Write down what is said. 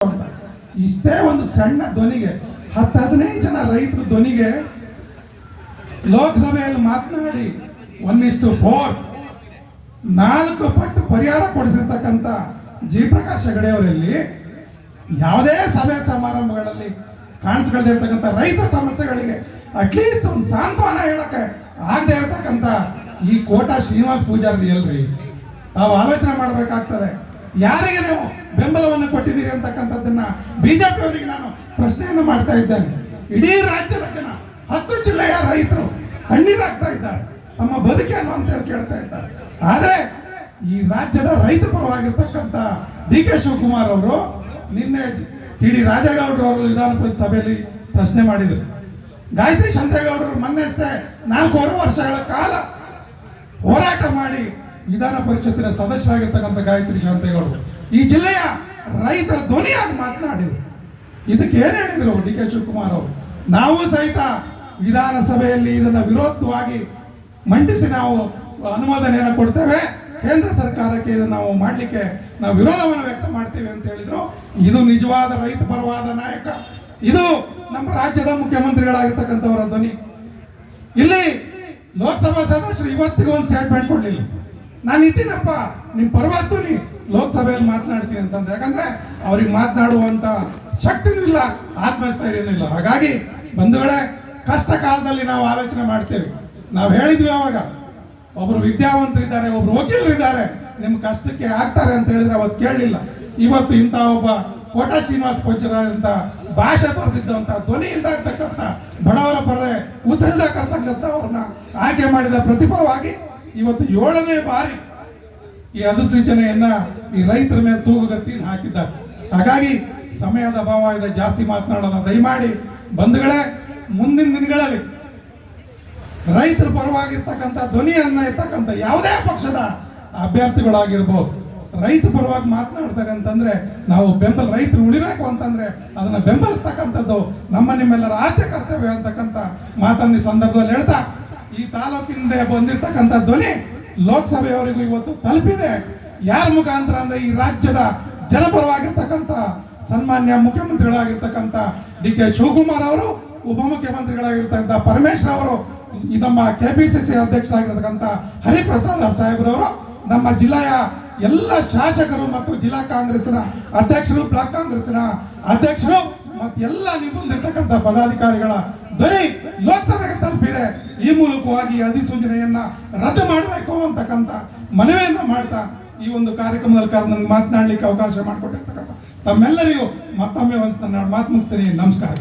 ಇಷ್ಟೇ ಒಂದು ಸಣ್ಣ ಧ್ವನಿಗೆ 10-15 ಜನ ರೈತರ ಧ್ವನಿಗೆ ಲೋಕಸಭೆಯಲ್ಲಿ ಮಾತನಾಡಿ 1:4 4 ಪಟ್ಟು ಪರಿಹಾರ ಕೊಡಿಸಿರ್ತಕ್ಕಂಥ ಜಿ ಪ್ರಕಾಶ್ ಹೆಗಡೆ ಅವರಲ್ಲಿ ಯಾವುದೇ ಸಭೆ ಸಮಾರಂಭಗಳಲ್ಲಿ ಕಾಣಿಸ್ಕೊಳ್ದಿರ್ತಕ್ಕಂಥ ರೈತರ ಸಮಸ್ಯೆಗಳಿಗೆ ಅಟ್ಲೀಸ್ಟ್ ಒಂದು ಸಾಂತ್ವನ ಹೇಳಕ್ಕೆ ಆಗದೆ ಇರತಕ್ಕಂಥ ಈ ಕೋಟಾ ಶ್ರೀನಿವಾಸ್ ಪೂಜಾರಿ ಎಲ್ರಿ ತಾವು ಆಲೋಚನೆ ಮಾಡಬೇಕಾಗ್ತದೆ. ಯಾರಿಗೆ ನೀವು ಬೆಂಬಲವನ್ನು ಕೊಟ್ಟಿದ್ದೀರಿ ಅಂತಕ್ಕಂಥದ್ದನ್ನ ಬಿಜೆಪಿ ಅವರಿಗೆ ನಾನು ಪ್ರಶ್ನೆಯನ್ನು ಮಾಡ್ತಾ ಇದ್ದೇನೆ. ಇಡೀ ರಾಜ್ಯದ ಜನ 10 ಜಿಲ್ಲೆಯ ರೈತರು ಕಣ್ಣೀರಾಗ್ತಾ ಇದ್ದಾರೆ, ತಮ್ಮ ಬದುಕೇನು ಅಂತೇಳಿ ಕೇಳ್ತಾ ಇದ್ದಾರೆ. ಆದರೆ ಈ ರಾಜ್ಯದ ರೈತ ಪರವಾಗಿರ್ತಕ್ಕಂಥ ಡಿ ಕೆ ಶಿವಕುಮಾರ್ ಅವರು ನಿನ್ನೆ ಟಿ ಡಿ ರಾಜೇಗೌಡರು ಅವರು ವಿಧಾನ ಪರಿಷತ್ ಸಭೆಯಲ್ಲಿ ಪ್ರಶ್ನೆ ಮಾಡಿದರು. ಗಾಯತ್ರಿ ಶಾಂತೇಗೌಡರು ಮೊನ್ನೆ ಅಷ್ಟೇ 4 ವರ್ಷಗಳ ಕಾಲ ಹೋರಾಟ ಮಾಡಿ ವಿಧಾನ ಪರಿಷತ್ತಿನ ಸದಸ್ಯರಾಗಿರ್ತಕ್ಕಂಥ ಗಾಯತ್ರಿ ಶಾಂತೇಗೌಡರು ಈ ಜಿಲ್ಲೆಯ ರೈತರ ಧ್ವನಿಯಾಗಿ ಮಾತನಾಡಿದರು. ಇದಕ್ಕೆ ಏನು ಹೇಳಿದರು ಡಿ ಕೆ ಶಿವಕುಮಾರ್ ಅವರು? ನಾವು ಸಹಿತ ವಿಧಾನಸಭೆಯಲ್ಲಿ ಇದನ್ನು ವಿರೋಧವಾಗಿ ಮಂಡಿಸಿ ನಾವು ಅನುಮೋದನೆಯನ್ನು ಕೊಡ್ತೇವೆ, ಕೇಂದ್ರ ಸರ್ಕಾರಕ್ಕೆ ಇದನ್ನು ನಾವು ಮಾಡಲಿಕ್ಕೆ ನಾವು ವಿರೋಧವನ್ನು ವ್ಯಕ್ತ ಮಾಡ್ತೇವೆ ಅಂತ ಹೇಳಿದ್ರು. ಇದು ನಿಜವಾದ ರೈತ ಪರವಾದ ನಾಯಕ, ಇದು ನಮ್ಮ ರಾಜ್ಯದ ಮುಖ್ಯಮಂತ್ರಿಗಳಾಗಿರ್ತಕ್ಕಂಥವರ ಧ್ವನಿ. ಇಲ್ಲಿ ಲೋಕಸಭಾ ಸದಸ್ಯರು ಇವತ್ತಿಗೂ ಒಂದು ಸ್ಟೇಟ್ಮೆಂಟ್ ಕೊಡಲಿಲ್ಲ, ನಾನು ಇದ್ದೀನಪ್ಪ ನಿಮ್ಮ ಪರವಾದ ಧ್ವನಿ ಲೋಕಸಭೆಯಲ್ಲಿ ಮಾತನಾಡ್ತೀನಿ ಅಂತಂದ. ಯಾಕಂದ್ರೆ ಅವ್ರಿಗೆ ಮಾತನಾಡುವಂತ ಶಕ್ತಿನೂ ಇಲ್ಲ, ಆತ್ಮಸ್ಥೈರ್ಯನೂ ಇಲ್ಲ. ಹಾಗಾಗಿ ಬಂಧುಗಳೇ, ಕಷ್ಟ ಕಾಲದಲ್ಲಿ ನಾವು ಆಲೋಚನೆ ಮಾಡ್ತೇವೆ. ನಾವು ಹೇಳಿದ್ವಿ ಅವಾಗ, ಒಬ್ರು ವಿದ್ಯಾವಂತರಿದ್ದಾರೆ, ಒಬ್ರು ವಕೀಲರಿದ್ದಾರೆ, ನಿಮ್ಮ ಕಷ್ಟಕ್ಕೆ ಆಗ್ತಾರೆ ಅಂತ ಹೇಳಿದ್ರೆ ಅವತ್ತು ಕೇಳಲಿಲ್ಲ. ಇವತ್ತು ಇಂಥ ಒಬ್ಬ ಕೋಟಾ ಶ್ರೀನಿವಾಸ್ ಪೂಜಾರಿ ಅಂತ ಭಾಷೆ ಬರೆದಿದ್ದಂಥ ಧ್ವನಿಯಿಂದ ಇರ್ತಕ್ಕಂಥ ಬಡವರ ಪರದೆ ಉಸಿರಿದ ಕರ್ತಕ್ಕಂಥ ಅವ್ರನ್ನ ಆಯ್ಕೆ ಮಾಡಿದ ಪ್ರತಿಫಲವಾಗಿ ಇವತ್ತು 7ನೇ ಬಾರಿ ಈ ಅಧಿಸೂಚನೆಯನ್ನ ಈ ರೈತರ ಮೇಲೆ ತೂಗುಗತ್ತಿ ಹಾಕಿದ್ದಾರೆ. ಹಾಗಾಗಿ ಸಮಯದ ಅಭಾವ ಇದೆ, ಜಾಸ್ತಿ ಮಾತನಾಡೋಣ. ದಯಮಾಡಿ ಬಂಧುಗಳೇ, ಮುಂದಿನ ದಿನಗಳಲ್ಲಿ ರೈತರ ಪರವಾಗಿರ್ತಕ್ಕಂಥ ಧ್ವನಿಯನ್ನ ಇರ್ತಕ್ಕಂಥ ಯಾವುದೇ ಪಕ್ಷದ ಅಭ್ಯರ್ಥಿಗಳಾಗಿರ್ಬೋದು, ರೈತ ಪರವಾಗಿ ಮಾತನಾಡ್ತಾರೆ ಅಂತಂದ್ರೆ ನಾವು ರೈತರು ಉಳಿಬೇಕು ಅಂತಂದ್ರೆ ಅದನ್ನ ಬೆಂಬಲಿಸ್ತಕ್ಕಂಥದ್ದು ನಮ್ಮ ನಿಮ್ಮೆಲ್ಲರ ಆದ್ಯ ಕರ್ತವ್ಯ ಅಂತಕ್ಕಂಥ ಮಾತನ್ನ ಈ ಸಂದರ್ಭದಲ್ಲಿ ಹೇಳ್ತಾ, ಈ ತಾಲೂಕಿನಿಂದ ಬಂದಿರತಕ್ಕಂಥ ಧ್ವನಿ ಲೋಕಸಭೆಯವರಿಗೂ ಇವತ್ತು ತಲುಪಿದೆ. ಯಾರ ಮುಖಾಂತರ ಅಂದ್ರೆ ಈ ರಾಜ್ಯದ ಜನಪರವಾಗಿರ್ತಕ್ಕಂಥ ಸನ್ಮಾನ್ಯ ಮುಖ್ಯಮಂತ್ರಿಗಳಾಗಿರ್ತಕ್ಕಂಥ ಡಿ ಕೆ ಶಿವಕುಮಾರ್ ಅವರು, ಉಪಮುಖ್ಯಮಂತ್ರಿಗಳಾಗಿರ್ತಕ್ಕಂಥ ಪರಮೇಶ್ವರ್ ಅವರು, ನಮ್ಮ ಕೆಪಿಸಿಸಿ ಅಧ್ಯಕ್ಷರಾಗಿರ್ತಕ್ಕಂಥ ಹರಿಪ್ರಸಾದ್ ಸಾಹೇಬ್ರವರು, ನಮ್ಮ ಜಿಲ್ಲೆಯ ಎಲ್ಲ ಶಾಸಕರು ಮತ್ತು ಜಿಲ್ಲಾ ಕಾಂಗ್ರೆಸ್ನ ಅಧ್ಯಕ್ಷರು, ಬ್ಲಾಕ್ ಕಾಂಗ್ರೆಸ್ನ ಅಧ್ಯಕ್ಷರು ಮತ್ತು ಎಲ್ಲ ನಿಬಂಧಿರ್ತಕ್ಕಂಥ ಪದಾಧಿಕಾರಿಗಳ ಧ್ವನಿ ಲೋಕಸಭೆಗೆ ತಲುಪಿದೆ. ಈ ಮೂಲಕವಾಗಿ ಅಧಿಸೂಚನೆಯನ್ನ ರದ್ದು ಮಾಡಬೇಕು ಅಂತಕ್ಕಂಥ ಮನವಿಯನ್ನ ಮಾಡ್ತಾ ಈ ಒಂದು ಕಾರ್ಯಕ್ರಮದಲ್ಲಿ ನನಗೆ ಮಾತನಾಡಲಿಕ್ಕೆ ಅವಕಾಶ ಮಾಡಿಕೊಟ್ಟಿರ್ತಕ್ಕಂಥ ತಮ್ಮೆಲ್ಲರಿಗೂ ಮತ್ತೊಮ್ಮೆ ಒಂದು ಮಾತು ಮುಗಿಸ್ತೀನಿ. ನಮಸ್ಕಾರ.